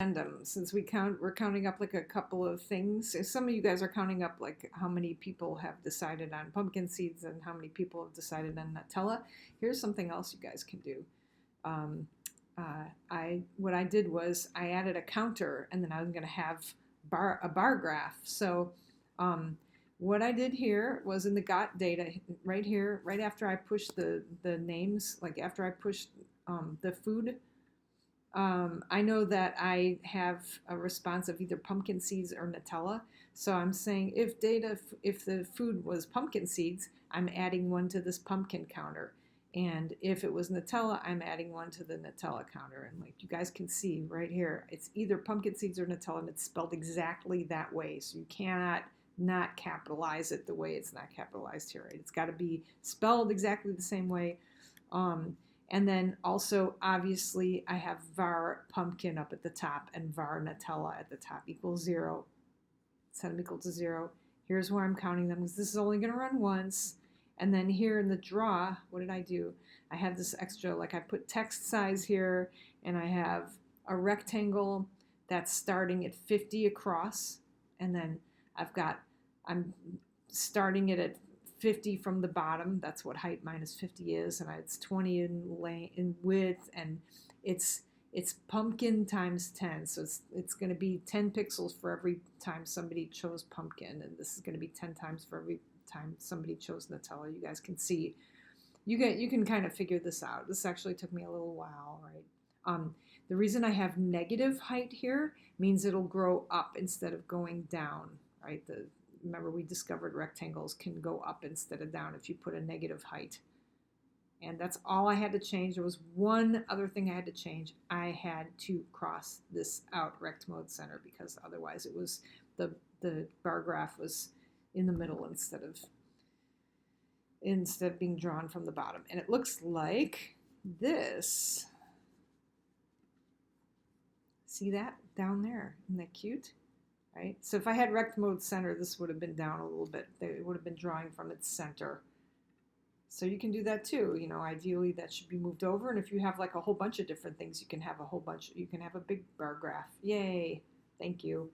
random since we're counting up like a couple of things. So some of you guys are counting up like how many people have decided on pumpkin seeds and how many people have decided on Nutella. Here's something else you guys can do. What I did was I added a counter, and then I was going to have a bar graph. So what I did here was in the got data right here, right after I pushed the names, like after I pushed the food, I know that I have a response of either pumpkin seeds or Nutella. So I'm saying if the food was pumpkin seeds, I'm adding one to this pumpkin counter. And if it was Nutella, I'm adding one to the Nutella counter. And like you guys can see right here, it's either pumpkin seeds or Nutella, and it's spelled exactly that way. So you cannot not capitalize it the way it's not capitalized here, right? It's got to be spelled exactly the same way. And then also, obviously, I have var pumpkin up at the top and var Nutella at the top equals 0. Set them equal to 0. Here's where I'm counting them because this is only going to run once. And then here in the draw, what did I do? I have this extra, like I put text size here, and I have a rectangle that's starting at 50 across. And then I'm starting it at 50 from the bottom. That's what height minus 50 is. And it's 20 in width, and it's pumpkin times 10. So it's going to be 10 pixels for every time somebody chose pumpkin. And this is going to be 10 times for every time somebody chose Nutella. You guys can see. You can kind of figure this out. This actually took me a little while, right? The reason I have negative height here means it'll grow up instead of going down, right? Remember we discovered rectangles can go up instead of down if you put a negative height. And that's all I had to change. There was one other thing I had to change. I had to cross this out rect mode center because otherwise it was the bar graph was in the middle instead of being drawn from the bottom. And it looks like this. See that down there? Isn't that cute? Right? So if I had rect mode center, this would have been down a little bit. It would have been drawing from its center. So you can do that too. You know, ideally that should be moved over. And if you have like a whole bunch of different things, you can have a big bar graph. Yay. Thank you.